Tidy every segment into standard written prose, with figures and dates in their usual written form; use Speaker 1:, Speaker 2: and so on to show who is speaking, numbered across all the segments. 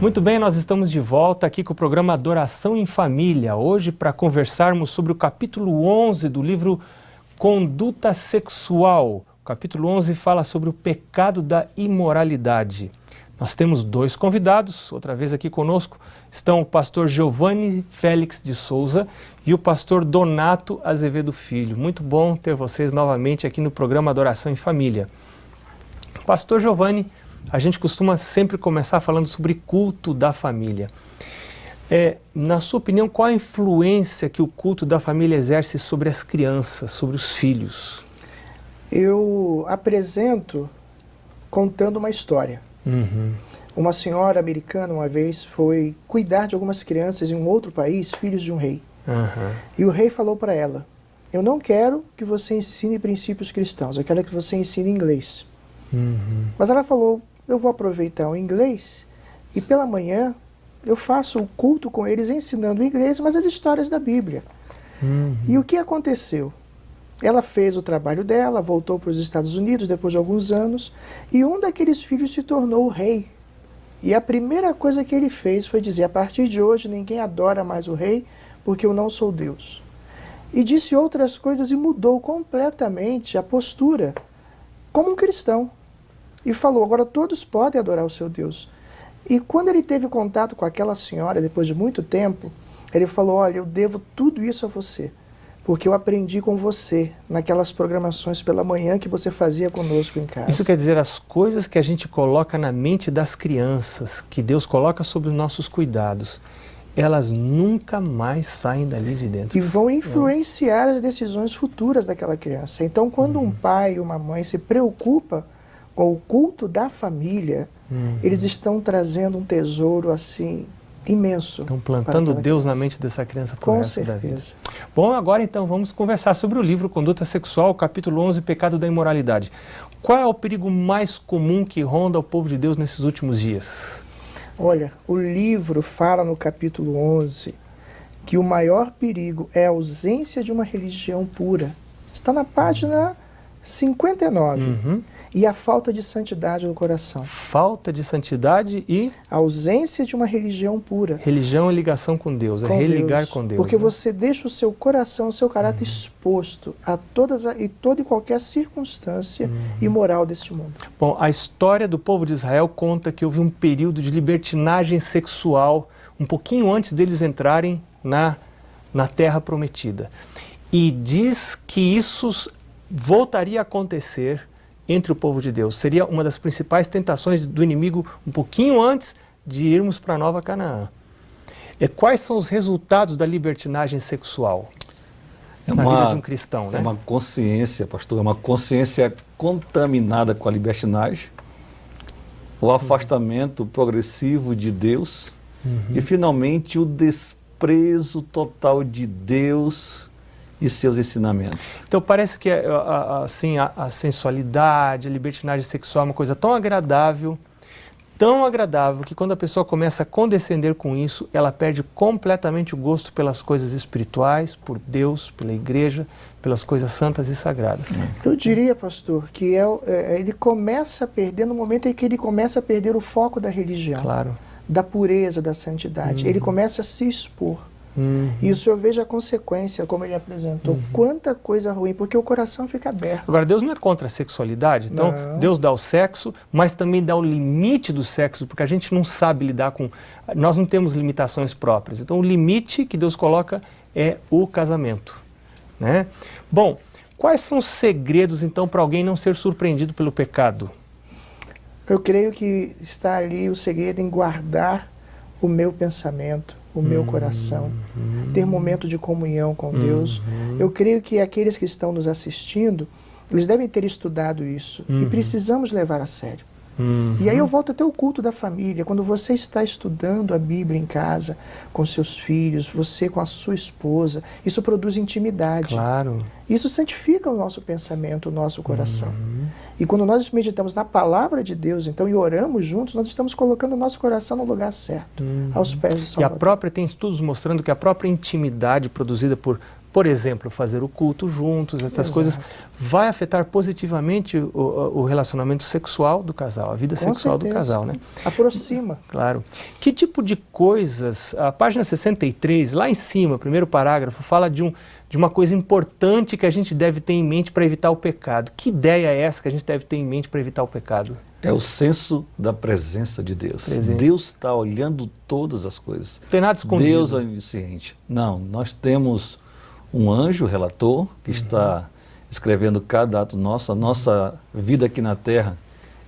Speaker 1: Muito bem, nós estamos de volta aqui com o programa Adoração em Família, hoje para conversarmos sobre o capítulo 11 do livro Conduta Sexual. O capítulo 11 fala sobre o pecado da imoralidade. Nós temos dois convidados, outra vez aqui conosco, estão o pastor Giovanni Félix de Souza e o pastor Donato Azevedo Filho. Muito bom ter vocês novamente aqui no programa Adoração em Família. Pastor Giovanni, a gente costuma sempre começar falando sobre culto da família. Na sua opinião, qual a influência que o culto da família exerce sobre as crianças, sobre os filhos?
Speaker 2: Eu apresento contando uma história. Uma senhora americana uma vez foi cuidar de algumas crianças em um outro país, filhos de um rei. E o rei falou para ela: eu não quero que você ensine princípios cristãos, eu quero que você ensine inglês. Mas ela falou: eu vou aproveitar o inglês e pela manhã eu faço o culto com eles ensinando o inglês, mas as histórias da Bíblia. E o que aconteceu? Ela fez o trabalho dela, voltou para os Estados Unidos depois de alguns anos, e um daqueles filhos se tornou o rei. E a primeira coisa que ele fez foi dizer: a partir de hoje ninguém adora mais o rei, porque eu não sou Deus. E disse outras coisas e mudou completamente a postura como um cristão. E falou: agora todos podem adorar o seu Deus. E quando ele teve contato com aquela senhora, depois de muito tempo, ele falou: olha, eu devo tudo isso a você, porque eu aprendi com você naquelas programações pela manhã que você fazia conosco em casa.
Speaker 1: Isso quer dizer, as coisas que a gente coloca na mente das crianças, que Deus coloca sob os nossos cuidados, elas nunca mais saem dali de dentro.
Speaker 2: E vão influenciar as decisões futuras daquela criança. Então, quando um pai e uma mãe se preocupa com o culto da família, eles estão trazendo um tesouro assim imenso.
Speaker 1: Estão plantando Deus na mente dessa criança pro
Speaker 2: Com
Speaker 1: resto da vida.
Speaker 2: certeza.
Speaker 1: Bom, agora então vamos conversar sobre o livro Conduta Sexual, capítulo 11, Pecado da Imoralidade. Qual é o perigo mais comum que ronda o povo de Deus nesses últimos dias?
Speaker 2: Olha, o livro fala no capítulo 11 que o maior perigo é a ausência de uma religião pura. Está na página 59. E a falta de santidade no coração.
Speaker 1: Falta de santidade e...
Speaker 2: A ausência de uma religião pura.
Speaker 1: Religião é ligação com Deus, é religar
Speaker 2: Deus.
Speaker 1: com Deus.
Speaker 2: Porque
Speaker 1: né?
Speaker 2: você deixa o seu coração, o seu caráter exposto a toda e qualquer circunstância imoral deste mundo.
Speaker 1: Bom, a história do povo de Israel conta que houve um período de libertinagem sexual um pouquinho antes deles entrarem na Terra Prometida. E diz que isso voltaria a acontecer entre o povo de Deus. Seria uma das principais tentações do inimigo um pouquinho antes de irmos para a Nova Canaã. E quais são os resultados da libertinagem sexual na vida de um cristão? Né?
Speaker 3: É uma consciência, pastor, é uma consciência contaminada com a libertinagem, o afastamento progressivo de Deus e, finalmente, o desprezo total de Deus e seus ensinamentos.
Speaker 1: Então parece que assim, a sensualidade, a libertinagem sexual é uma coisa tão agradável, que quando a pessoa começa a condescender com isso, ela perde completamente o gosto pelas coisas espirituais, por Deus, pela igreja, pelas coisas santas e sagradas.
Speaker 2: Eu diria, pastor, que ele começa a perder no momento em que ele começa a perder o foco da religião, da pureza, da santidade. Ele começa a se expor. E o senhor veja a consequência, como ele apresentou, quanta coisa ruim, porque o coração fica aberto.
Speaker 1: Agora, Deus não é contra a sexualidade, então Deus dá o sexo, mas também dá o limite do sexo, porque a gente não sabe lidar com... Nós não temos limitações próprias, então o limite que Deus coloca é o casamento. Né? Bom, quais são os segredos, então, para alguém não ser surpreendido pelo pecado?
Speaker 2: Eu creio que está ali o segredo em guardar o meu pensamento, o meu coração, ter momento de comunhão com Deus. Eu creio que aqueles que estão nos assistindo, eles devem ter estudado isso e precisamos levar a sério. E aí eu volto até o culto da família. Quando você está estudando a Bíblia em casa, com seus filhos, você com a sua esposa, isso produz intimidade.
Speaker 1: Claro.
Speaker 2: Isso santifica o nosso pensamento, o nosso coração. E quando nós meditamos na palavra de Deus, então, e oramos juntos, nós estamos colocando o nosso coração no lugar certo, aos pés do Salvador.
Speaker 1: E tem estudos mostrando que a própria intimidade produzida por Por exemplo, fazer o culto juntos, essas coisas, vai afetar positivamente o relacionamento sexual do casal, a vida sexual do casal, né?
Speaker 2: Aproxima.
Speaker 1: Claro. Que tipo de coisas, a página 63, lá em cima, primeiro parágrafo, fala de uma coisa importante que a gente deve ter em mente para evitar o pecado. Que ideia é essa que a gente deve ter em mente para evitar o pecado?
Speaker 3: É o senso da presença de Deus. Deus está olhando todas as coisas.
Speaker 1: Não tem nada escondido.
Speaker 3: Deus é onisciente. Não, nós temos um anjo relator que está escrevendo cada ato nosso. A nossa vida aqui na terra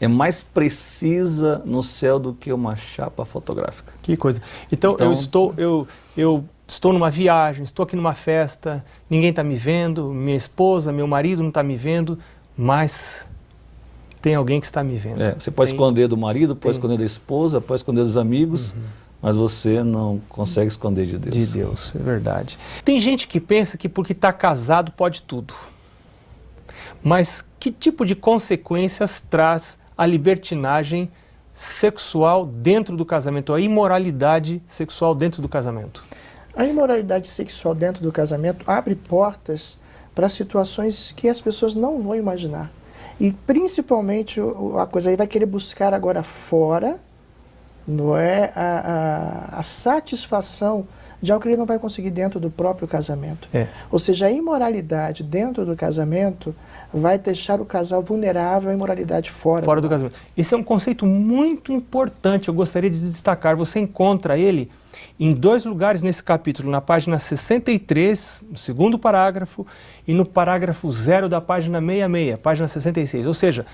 Speaker 3: é mais precisa no céu do que uma chapa fotográfica.
Speaker 1: Que coisa. Então eu estou numa viagem, estou aqui numa festa, ninguém está me vendo, minha esposa, meu marido não está me vendo, mas tem alguém que está me vendo.
Speaker 3: Você pode esconder do marido, pode esconder da esposa, pode esconder dos amigos, mas você não consegue esconder de Deus.
Speaker 1: De Deus, é verdade. Tem gente que pensa que porque está casado pode tudo. Mas que tipo de consequências traz a libertinagem sexual dentro do casamento, a imoralidade sexual dentro do casamento?
Speaker 2: A imoralidade sexual dentro do casamento abre portas para situações que as pessoas não vão imaginar. E principalmente a coisa aí vai querer buscar agora fora, não é, a satisfação de algo que ele não vai conseguir dentro do próprio casamento. Ou seja, a imoralidade dentro do casamento vai deixar o casal vulnerável à imoralidade fora do
Speaker 1: casamento. Esse é um conceito muito importante, eu gostaria de destacar. Você encontra ele em 2 lugares nesse capítulo, na página 63, no segundo parágrafo, e no parágrafo 0 da página 66, página 66. Ou seja,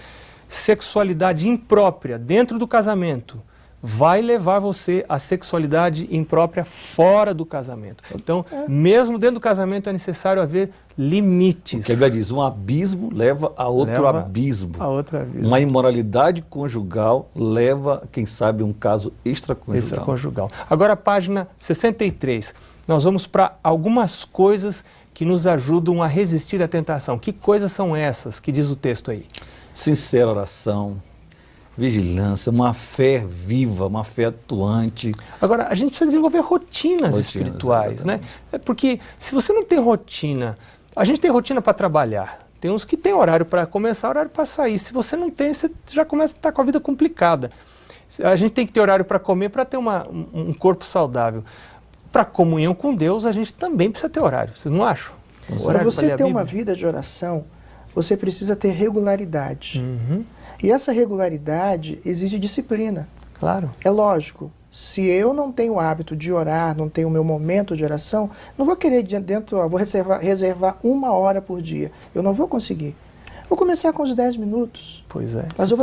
Speaker 1: sexualidade imprópria dentro do casamento vai levar você à sexualidade imprópria fora do casamento. Então, mesmo dentro do casamento é necessário haver limites.
Speaker 3: Porque a Bíblia diz, um abismo leva a outro abismo.
Speaker 1: A outro abismo.
Speaker 3: Uma imoralidade conjugal leva, quem sabe, um caso extraconjugal.
Speaker 1: Agora, a página 63. Nós vamos para algumas coisas que nos ajudam a resistir à tentação. Que coisas são essas que diz o texto aí?
Speaker 3: Sincera oração, vigilância, uma fé viva, uma fé atuante.
Speaker 1: Agora, a gente precisa desenvolver rotinas espirituais,
Speaker 3: exatamente.
Speaker 1: né? Porque se você não tem rotina, a gente tem rotina para trabalhar, tem uns que tem horário para começar, horário para sair. Se você não tem, você já começa a estar com a vida complicada. A gente tem que ter horário para comer, para ter um corpo saudável. Para comunhão com Deus, a gente também precisa ter horário, vocês não acham?
Speaker 2: Para você ter uma vida de oração, você precisa ter regularidade. E essa regularidade exige disciplina.
Speaker 1: Claro.
Speaker 2: É lógico, se eu não tenho o hábito de orar, não tenho o meu momento de oração, não vou querer vou reservar 1 hora por dia. Eu não vou conseguir. Vou começar com os 10 minutos.
Speaker 1: Pois é.
Speaker 2: Mas eu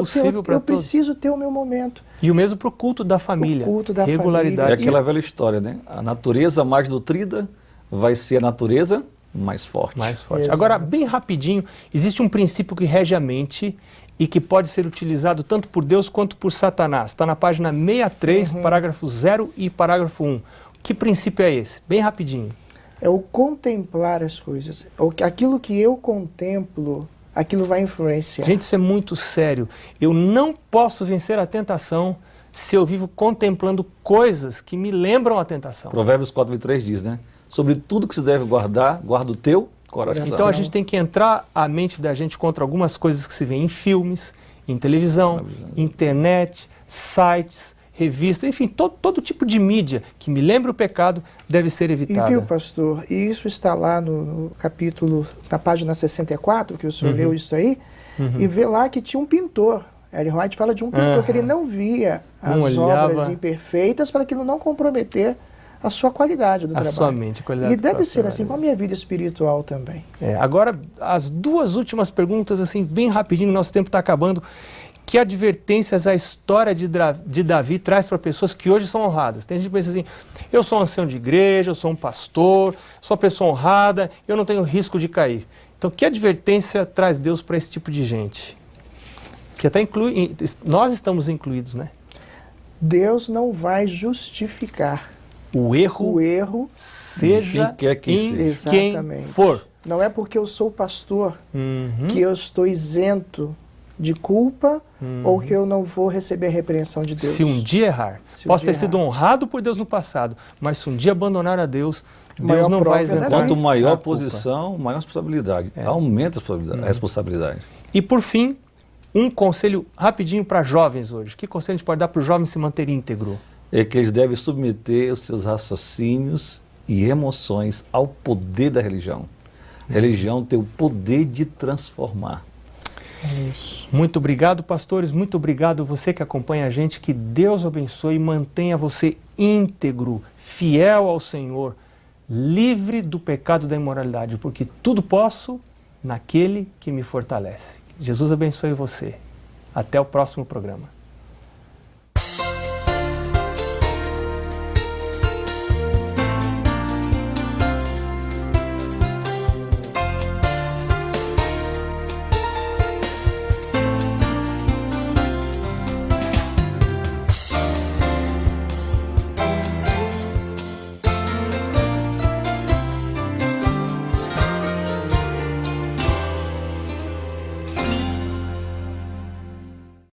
Speaker 2: preciso ter o meu momento.
Speaker 1: E o mesmo para o culto da família.
Speaker 2: O culto da
Speaker 1: regularidade.
Speaker 3: É aquela velha história, né? A natureza mais nutrida vai ser a natureza mais forte.
Speaker 1: Mais forte. Agora, bem rapidinho, existe um princípio que rege a mente e que pode ser utilizado tanto por Deus quanto por Satanás. Está na página 63, parágrafo 0 e parágrafo 1. Que princípio é esse? Bem rapidinho.
Speaker 2: É o contemplar as coisas. Aquilo que eu contemplo, aquilo vai influenciar.
Speaker 1: Gente, isso é muito sério. Eu não posso vencer a tentação se eu vivo contemplando coisas que me lembram a tentação.
Speaker 3: Provérbios 4:23 diz, né? Sobre tudo que se deve guardar, guarda o teu coração.
Speaker 1: Então a gente tem que entrar a mente da gente contra algumas coisas que se vê em filmes, em televisão, internet, sites, revistas, enfim, todo tipo de mídia que me lembre o pecado deve ser evitada.
Speaker 2: E viu, pastor, e isso está lá no capítulo, na página 64, que o senhor leu isso aí, e vê lá que tinha um pintor. Ellen White fala de um pintor que ele não via as obras imperfeitas para aquilo não comprometer a sua qualidade do trabalho.
Speaker 1: Sua mente, a qualidade
Speaker 2: e deve ser assim com a minha vida espiritual também.
Speaker 1: Agora, as 2 últimas perguntas, assim, bem rapidinho, nosso tempo está acabando. Que advertências a história de Davi traz para pessoas que hoje são honradas? Tem gente que pensa assim, eu sou um ancião de igreja, eu sou um pastor, sou uma pessoa honrada, eu não tenho risco de cair. Então, que advertência traz Deus para esse tipo de gente? Que até nós estamos incluídos, né?
Speaker 2: Deus não vai justificar
Speaker 1: o erro seja quem for.
Speaker 2: Não é porque eu sou pastor que eu estou isento de culpa ou que eu não vou receber a repreensão de Deus.
Speaker 1: Se um dia errar, posso ter sido honrado por Deus no passado, mas se um dia abandonar a Deus, Deus não vai isentar.
Speaker 3: Quanto maior a posição, maior a responsabilidade. Aumenta a responsabilidade.
Speaker 1: E por fim, um conselho rapidinho para jovens hoje. Que conselho a gente pode dar para o jovem se manter íntegro?
Speaker 3: É que eles devem submeter os seus raciocínios e emoções ao poder da religião. A religião tem o poder de transformar.
Speaker 2: Isso.
Speaker 1: Muito obrigado, pastores. Muito obrigado você que acompanha a gente. Que Deus abençoe e mantenha você íntegro, fiel ao Senhor, livre do pecado da imoralidade, porque tudo posso naquele que me fortalece. Jesus abençoe você. Até o próximo programa.